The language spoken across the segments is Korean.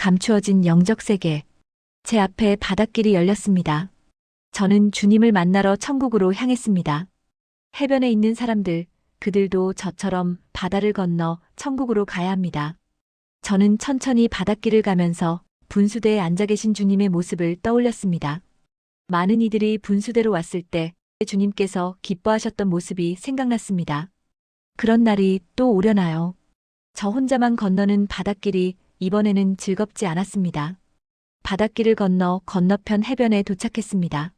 감추어진 영적 세계. 제 앞에 바닷길이 열렸습니다. 저는 주님을 만나러 천국으로 향했습니다. 해변에 있는 사람들, 그들도 저처럼 바다를 건너 천국으로 가야 합니다. 저는 천천히 바닷길을 가면서 분수대에 앉아 계신 주님의 모습을 떠올렸습니다. 많은 이들이 분수대로 왔을 때 주님께서 기뻐하셨던 모습이 생각났습니다. 그런 날이 또 오려나요? 저 혼자만 건너는 바닷길이 이번에는 즐겁지 않았습니다. 바닷길을 건너 건너편 해변에 도착했습니다.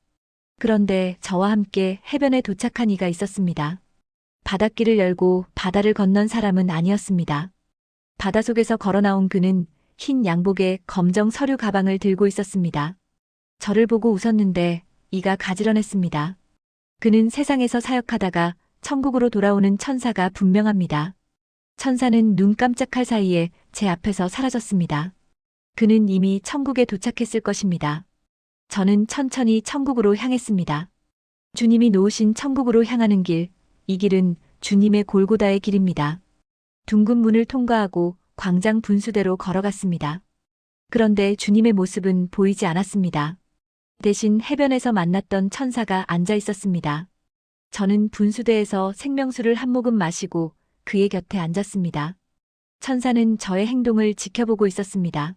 그런데 저와 함께 해변에 도착한 이가 있었습니다. 바닷길을 열고 바다를 건넌 사람은 아니었습니다. 바닷속에서 걸어 나온 그는 흰 양복에 검정 서류 가방을 들고 있었습니다. 저를 보고 웃었는데 이가 가지런했습니다. 그는 세상에서 사역하다가 천국으로 돌아오는 천사가 분명합니다. 천사는 눈 깜짝할 사이에 제 앞에서 사라졌습니다. 그는 이미 천국에 도착했을 것입니다. 저는 천천히 천국으로 향했습니다. 주님이 놓으신 천국으로 향하는 길, 이 길은 주님의 골고다의 길입니다. 둥근 문을 통과하고 광장 분수대로 걸어갔습니다. 그런데 주님의 모습은 보이지 않았습니다. 대신 해변에서 만났던 천사가 앉아 있었습니다. 저는 분수대에서 생명수를 한 모금 마시고 그의 곁에 앉았습니다. 천사는 저의 행동을 지켜보고 있었습니다.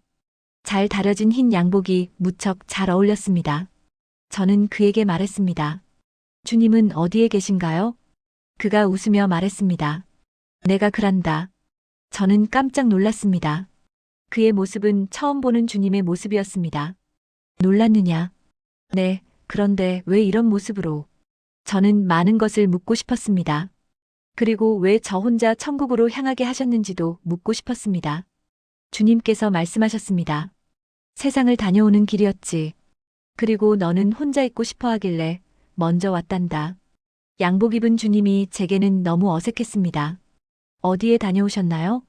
잘 다려진 흰 양복이 무척 잘 어울렸습니다. 저는 그에게 말했습니다. 주님은 어디에 계신가요? 그가 웃으며 말했습니다. 내가 그란다. 저는 깜짝 놀랐습니다. 그의 모습은 처음 보는 주님의 모습이었습니다. 놀랐느냐? 네, 그런데 왜 이런 모습으로? 저는 많은 것을 묻고 싶었습니다. 그리고 왜 저 혼자 천국으로 향하게 하셨는지도 묻고 싶었습니다. 주님께서 말씀하셨습니다. 세상을 다녀오는 길이었지. 그리고 너는 혼자 있고 싶어 하길래 먼저 왔단다. 양복 입은 주님이 제게는 너무 어색했습니다. 어디에 다녀오셨나요?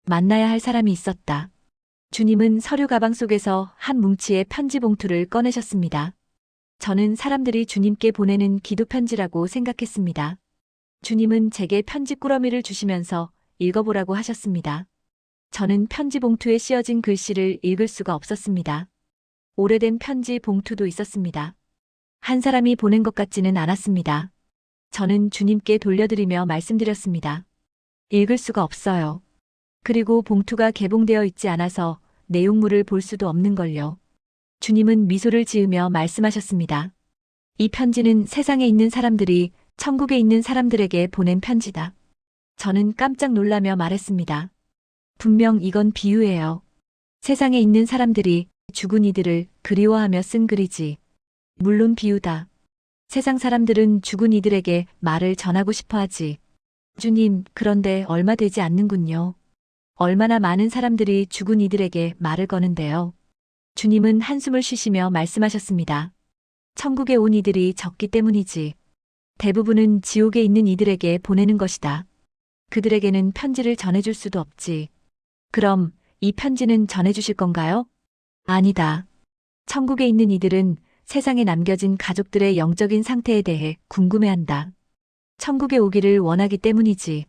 만나야 할 사람이 있었다. 주님은 서류 가방 속에서 한 뭉치의 편지 봉투를 꺼내셨습니다. 저는 사람들이 주님께 보내는 기도 편지라고 생각했습니다. 주님은 제게 편지 꾸러미를 주시면서 읽어보라고 하셨습니다. 저는 편지 봉투에 씌어진 글씨를 읽을 수가 없었습니다. 오래된 편지 봉투도 있었습니다. 한 사람이 보낸 것 같지는 않았습니다. 저는 주님께 돌려드리며 말씀드렸습니다. 읽을 수가 없어요. 그리고 봉투가 개봉되어 있지 않아서 내용물을 볼 수도 없는걸요. 주님은 미소를 지으며 말씀하셨습니다. 이 편지는 세상에 있는 사람들이 천국에 있는 사람들에게 보낸 편지다. 저는 깜짝 놀라며 말했습니다. 분명 이건 비유예요. 세상에 있는 사람들이 죽은 이들을 그리워하며 쓴 글이지. 물론 비유다. 세상 사람들은 죽은 이들에게 말을 전하고 싶어 하지. 주님, 그런데 얼마 되지 않는군요. 얼마나 많은 사람들이 죽은 이들에게 말을 거는데요. 주님은 한숨을 쉬시며 말씀하셨습니다. 천국에 온 이들이 적기 때문이지. 대부분은 지옥에 있는 이들에게 보내는 것이다. 그들에게는 편지를 전해줄 수도 없지. 그럼 이 편지는 전해주실 건가요? 아니다. 천국에 있는 이들은 세상에 남겨진 가족들의 영적인 상태에 대해 궁금해한다. 천국에 오기를 원하기 때문이지.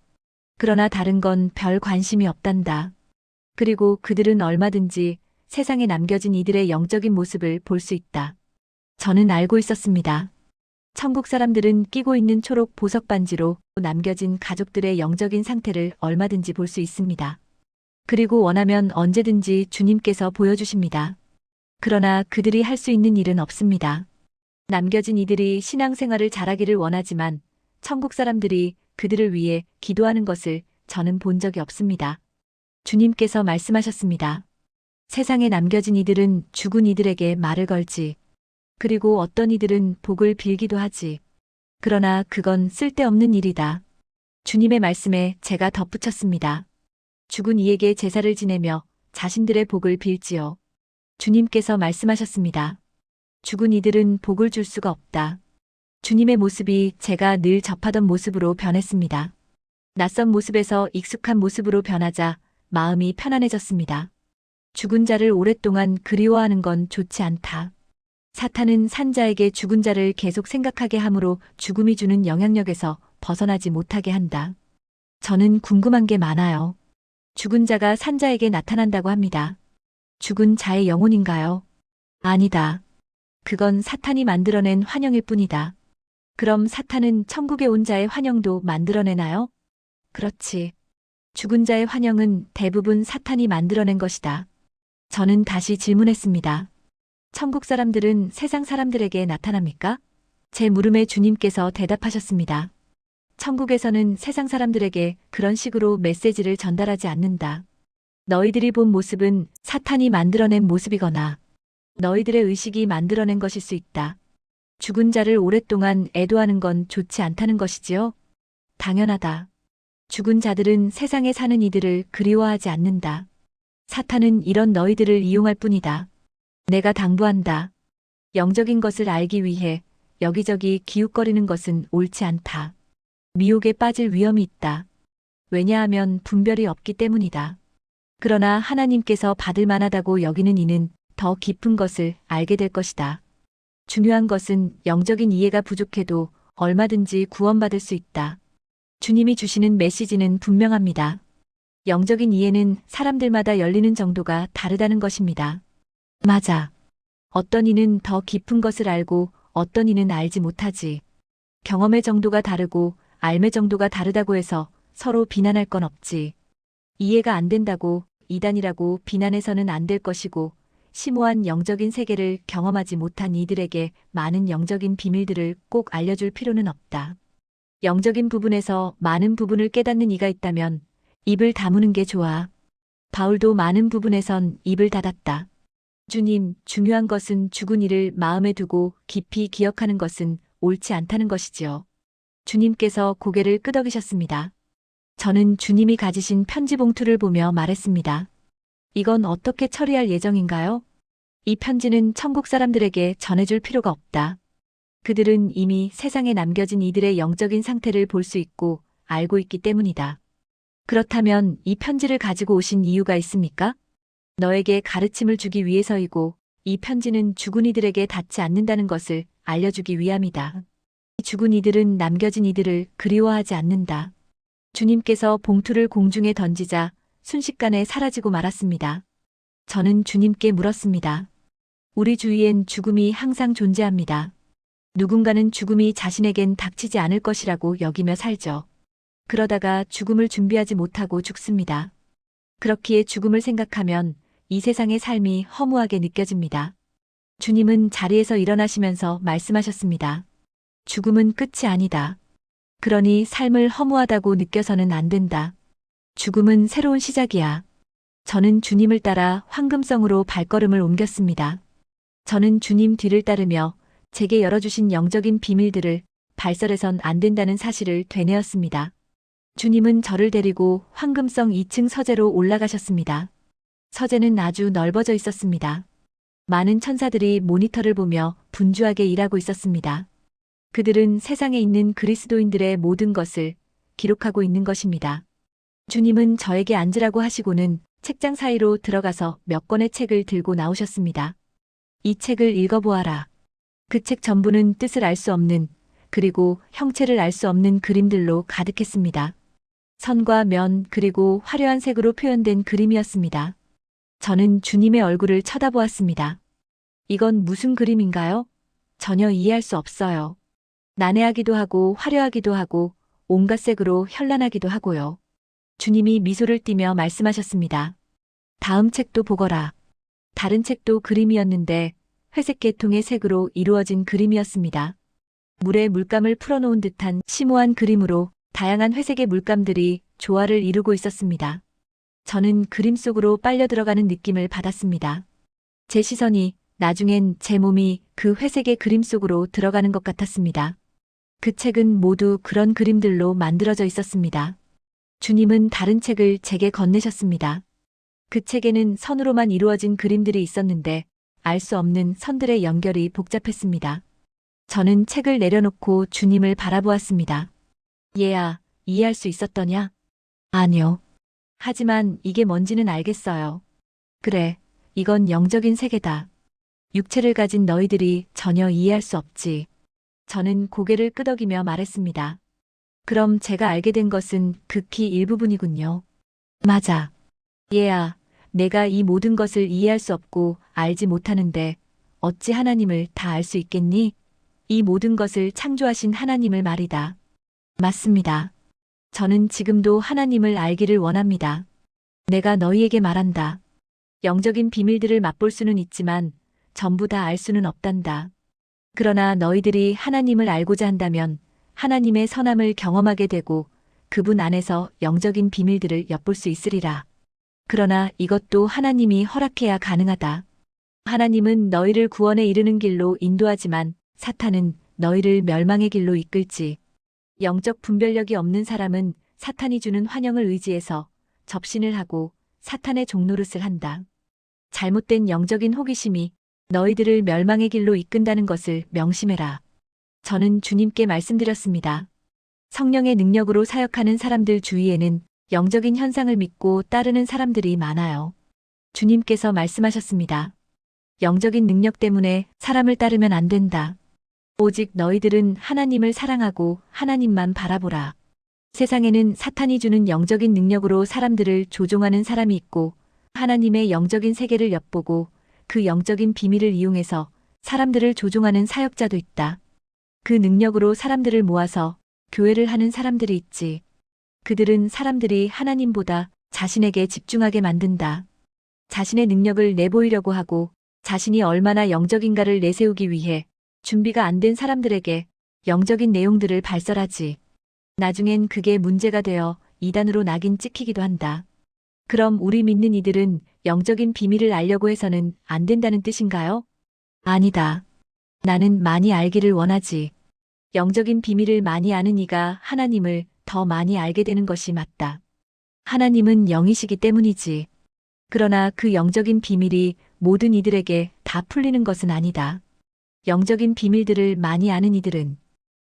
그러나 다른 건 별 관심이 없단다. 그리고 그들은 얼마든지 세상에 남겨진 이들의 영적인 모습을 볼 수 있다. 저는 알고 있었습니다. 천국 사람들은 끼고 있는 초록 보석 반지로 남겨진 가족들의 영적인 상태를 얼마든지 볼 수 있습니다. 그리고 원하면 언제든지 주님께서 보여주십니다. 그러나 그들이 할 수 있는 일은 없습니다. 남겨진 이들이 신앙생활을 잘하기를 원하지만 천국 사람들이 그들을 위해 기도하는 것을 저는 본 적이 없습니다. 주님께서 말씀하셨습니다. 세상에 남겨진 이들은 죽은 이들에게 말을 걸지. 그리고 어떤 이들은 복을 빌기도 하지. 그러나 그건 쓸데없는 일이다. 주님의 말씀에 제가 덧붙였습니다. 죽은 이에게 제사를 지내며 자신들의 복을 빌지요. 주님께서 말씀하셨습니다. 죽은 이들은 복을 줄 수가 없다. 주님의 모습이 제가 늘 접하던 모습으로 변했습니다. 낯선 모습에서 익숙한 모습으로 변하자 마음이 편안해졌습니다. 죽은 자를 오랫동안 그리워하는 건 좋지 않다. 사탄은 산자에게 죽은 자를 계속 생각하게 함으로 죽음이 주는 영향력에서 벗어나지 못하게 한다. 저는 궁금한 게 많아요. 죽은 자가 산자에게 나타난다고 합니다. 죽은 자의 영혼인가요? 아니다. 그건 사탄이 만들어낸 환영일 뿐이다. 그럼 사탄은 천국에 온 자의 환영도 만들어내나요? 그렇지. 죽은 자의 환영은 대부분 사탄이 만들어낸 것이다. 저는 다시 질문했습니다. 천국 사람들은 세상 사람들에게 나타납니까? 제 물음에 주님께서 대답하셨습니다. 천국에서는 세상 사람들에게 그런 식으로 메시지를 전달하지 않는다. 너희들이 본 모습은 사탄이 만들어낸 모습이거나 너희들의 의식이 만들어낸 것일 수 있다. 죽은 자를 오랫동안 애도하는 건 좋지 않다는 것이지요? 당연하다. 죽은 자들은 세상에 사는 이들을 그리워하지 않는다. 사탄은 이런 너희들을 이용할 뿐이다. 내가 당부한다. 영적인 것을 알기 위해 여기저기 기웃거리는 것은 옳지 않다. 미혹에 빠질 위험이 있다. 왜냐하면 분별이 없기 때문이다. 그러나 하나님께서 받을 만하다고 여기는 이는 더 깊은 것을 알게 될 것이다. 중요한 것은 영적인 이해가 부족해도 얼마든지 구원받을 수 있다. 주님이 주시는 메시지는 분명합니다. 영적인 이해는 사람들마다 열리는 정도가 다르다는 것입니다. 맞아. 어떤 이는 더 깊은 것을 알고 어떤 이는 알지 못하지. 경험의 정도가 다르고 알매 정도가 다르다고 해서 서로 비난할 건 없지. 이해가 안 된다고 이단이라고 비난해서는 안 될 것이고 심오한 영적인 세계를 경험하지 못한 이들에게 많은 영적인 비밀들을 꼭 알려줄 필요는 없다. 영적인 부분에서 많은 부분을 깨닫는 이가 있다면 입을 다무는 게 좋아. 바울도 많은 부분에선 입을 닫았다. 주님, 중요한 것은 죽은 이를 마음에 두고 깊이 기억하는 것은 옳지 않다는 것이지요. 주님께서 고개를 끄덕이셨습니다. 저는 주님이 가지신 편지 봉투를 보며 말했습니다. 이건 어떻게 처리할 예정인가요? 이 편지는 천국 사람들에게 전해줄 필요가 없다. 그들은 이미 세상에 남겨진 이들의 영적인 상태를 볼 수 있고 알고 있기 때문이다. 그렇다면 이 편지를 가지고 오신 이유가 있습니까? 너에게 가르침을 주기 위해서이고 이 편지는 죽은 이들에게 닿지 않는다는 것을 알려주기 위함이다. 죽은 이들은 남겨진 이들을 그리워하지 않는다. 주님께서 봉투를 공중에 던지자 순식간에 사라지고 말았습니다. 저는 주님께 물었습니다. 우리 주위엔 죽음이 항상 존재합니다. 누군가는 죽음이 자신에겐 닥치지 않을 것이라고 여기며 살죠. 그러다가 죽음을 준비하지 못하고 죽습니다. 그렇기에 죽음을 생각하면 이 세상의 삶이 허무하게 느껴집니다. 주님은 자리에서 일어나시면서 말씀하셨습니다. 죽음은 끝이 아니다. 그러니 삶을 허무하다고 느껴서는 안 된다. 죽음은 새로운 시작이야. 저는 주님을 따라 황금성으로 발걸음을 옮겼습니다. 저는 주님 뒤를 따르며 제게 열어주신 영적인 비밀들을 발설해선 안 된다는 사실을 되뇌었습니다. 주님은 저를 데리고 황금성 2층 서재로 올라가셨습니다. 서재는 아주 넓어져 있었습니다. 많은 천사들이 모니터를 보며 분주하게 일하고 있었습니다. 그들은 세상에 있는 그리스도인들의 모든 것을 기록하고 있는 것입니다. 주님은 저에게 앉으라고 하시고는 책장 사이로 들어가서 몇 권의 책을 들고 나오셨습니다. 이 책을 읽어보아라. 그 책 전부는 뜻을 알 수 없는 그리고 형체를 알 수 없는 그림들로 가득했습니다. 선과 면 그리고 화려한 색으로 표현된 그림이었습니다. 저는 주님의 얼굴을 쳐다보았습니다. 이건 무슨 그림인가요? 전혀 이해할 수 없어요. 난해하기도 하고 화려하기도 하고 온갖 색으로 현란하기도 하고요. 주님이 미소를 띠며 말씀하셨습니다. 다음 책도 보거라. 다른 책도 그림이었는데 회색 계통의 색으로 이루어진 그림이었습니다. 물에 물감을 풀어놓은 듯한 심오한 그림으로 다양한 회색의 물감들이 조화를 이루고 있었습니다. 저는 그림 속으로 빨려 들어가는 느낌을 받았습니다. 제 시선이 나중엔 제 몸이 그 회색의 그림 속으로 들어가는 것 같았습니다. 그 책은 모두 그런 그림들로 만들어져 있었습니다. 주님은 다른 책을 제게 건네셨습니다. 그 책에는 선으로만 이루어진 그림들이 있었는데 알 수 없는 선들의 연결이 복잡했습니다. 저는 책을 내려놓고 주님을 바라보았습니다. 얘야, 이해할 수 있었더냐? 아니요. 하지만 이게 뭔지는 알겠어요. 그래, 이건 영적인 세계다. 육체를 가진 너희들이 전혀 이해할 수 없지. 저는 고개를 끄덕이며 말했습니다. 그럼 제가 알게 된 것은 극히 일부분이군요. 맞아. 얘야, 내가 이 모든 것을 이해할 수 없고 알지 못하는데 어찌 하나님을 다 알 수 있겠니? 이 모든 것을 창조하신 하나님을 말이다. 맞습니다. 저는 지금도 하나님을 알기를 원합니다. 내가 너희에게 말한다. 영적인 비밀들을 맛볼 수는 있지만 전부 다 알 수는 없단다. 그러나 너희들이 하나님을 알고자 한다면 하나님의 선함을 경험하게 되고 그분 안에서 영적인 비밀들을 엿볼 수 있으리라. 그러나 이것도 하나님이 허락해야 가능하다. 하나님은 너희를 구원에 이르는 길로 인도하지만 사탄은 너희를 멸망의 길로 이끌지. 영적 분별력이 없는 사람은 사탄이 주는 환영을 의지해서 접신을 하고 사탄의 종노릇을 한다. 잘못된 영적인 호기심이 너희들을 멸망의 길로 이끈다는 것을 명심해라. 저는 주님께 말씀드렸습니다. 성령의 능력으로 사역하는 사람들 주위에는 영적인 현상을 믿고 따르는 사람들이 많아요. 주님께서 말씀하셨습니다. 영적인 능력 때문에 사람을 따르면 안 된다. 오직 너희들은 하나님을 사랑하고 하나님만 바라보라. 세상에는 사탄이 주는 영적인 능력으로 사람들을 조종하는 사람이 있고 하나님의 영적인 세계를 엿보고 그 영적인 비밀을 이용해서 사람들을 조종하는 사역자도 있다. 그 능력으로 사람들을 모아서 교회를 하는 사람들이 있지. 그들은 사람들이 하나님보다 자신에게 집중하게 만든다. 자신의 능력을 내보이려고 하고 자신이 얼마나 영적인가를 내세우기 위해 준비가 안 된 사람들에게 영적인 내용들을 발설하지. 나중엔 그게 문제가 되어 이단으로 낙인 찍히기도 한다. 그럼 우리 믿는 이들은 영적인 비밀을 알려고 해서는 안 된다는 뜻인가요? 아니다. 나는 많이 알기를 원하지. 영적인 비밀을 많이 아는 이가 하나님을 더 많이 알게 되는 것이 맞다. 하나님은 영이시기 때문이지. 그러나 그 영적인 비밀이 모든 이들에게 다 풀리는 것은 아니다. 영적인 비밀들을 많이 아는 이들은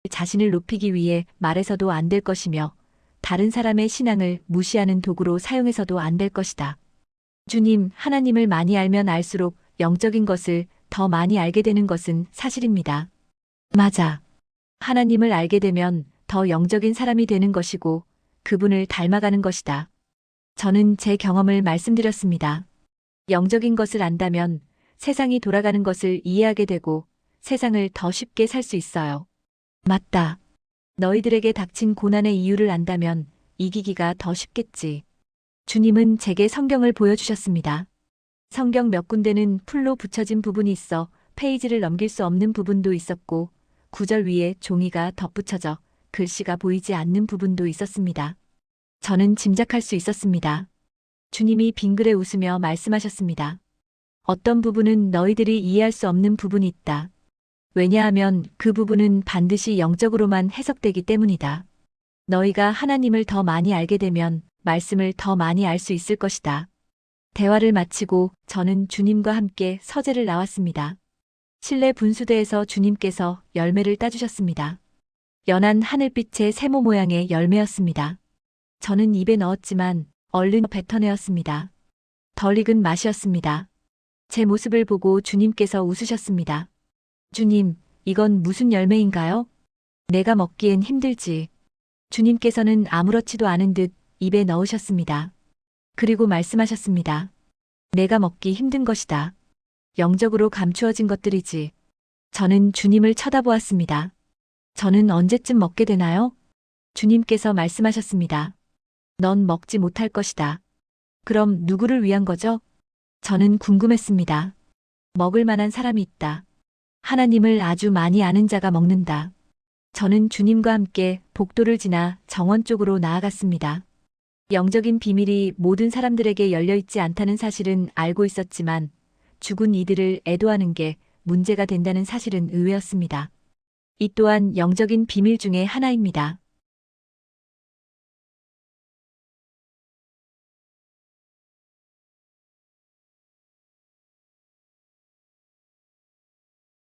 자신을 높이기 위해 말해서도 안 될 것이며 다른 사람의 신앙을 무시하는 도구로 사용해서도 안 될 것이다. 주님, 하나님을 많이 알면 알수록 영적인 것을 더 많이 알게 되는 것은 사실입니다. 맞아. 하나님을 알게 되면 더 영적인 사람이 되는 것이고 그분을 닮아가는 것이다. 저는 제 경험을 말씀드렸습니다. 영적인 것을 안다면 세상이 돌아가는 것을 이해하게 되고 세상을 더 쉽게 살 수 있어요. 맞다. 너희들에게 닥친 고난의 이유를 안다면 이기기가 더 쉽겠지. 주님은 제게 성경을 보여주셨습니다. 성경 몇 군데는 풀로 붙여진 부분이 있어 페이지를 넘길 수 없는 부분도 있었고 구절 위에 종이가 덧붙여져 글씨가 보이지 않는 부분도 있었습니다. 저는 짐작할 수 있었습니다. 주님이 빙그레 웃으며 말씀하셨습니다. 어떤 부분은 너희들이 이해할 수 없는 부분이 있다. 왜냐하면 그 부분은 반드시 영적으로만 해석되기 때문이다. 너희가 하나님을 더 많이 알게 되면 말씀을 더 많이 알 수 있을 것이다. 대화를 마치고 저는 주님과 함께 서재를 나왔습니다. 실내 분수대에서 주님께서 열매를 따주셨습니다. 연한 하늘빛의 세모 모양의 열매였습니다. 저는 입에 넣었지만 얼른 뱉어내었습니다. 덜 익은 맛이었습니다. 제 모습을 보고 주님께서 웃으셨습니다. 주님, 이건 무슨 열매인가요? 내가 먹기엔 힘들지. 주님께서는 아무렇지도 않은 듯 입에 넣으셨습니다. 그리고 말씀하셨습니다. 내가 먹기 힘든 것이다. 영적으로 감추어진 것들이지. 저는 주님을 쳐다보았습니다. 저는 언제쯤 먹게 되나요? 주님께서 말씀하셨습니다. 넌 먹지 못할 것이다. 그럼 누구를 위한 거죠? 저는 궁금했습니다. 먹을 만한 사람이 있다. 하나님을 아주 많이 아는 자가 먹는다. 저는 주님과 함께 복도를 지나 정원 쪽으로 나아갔습니다. 영적인 비밀이 모든 사람들에게 열려있지 않다는 사실은 알고 있었지만 죽은 이들을 애도하는 게 문제가 된다는 사실은 의외였습니다. 이 또한 영적인 비밀 중에 하나입니다.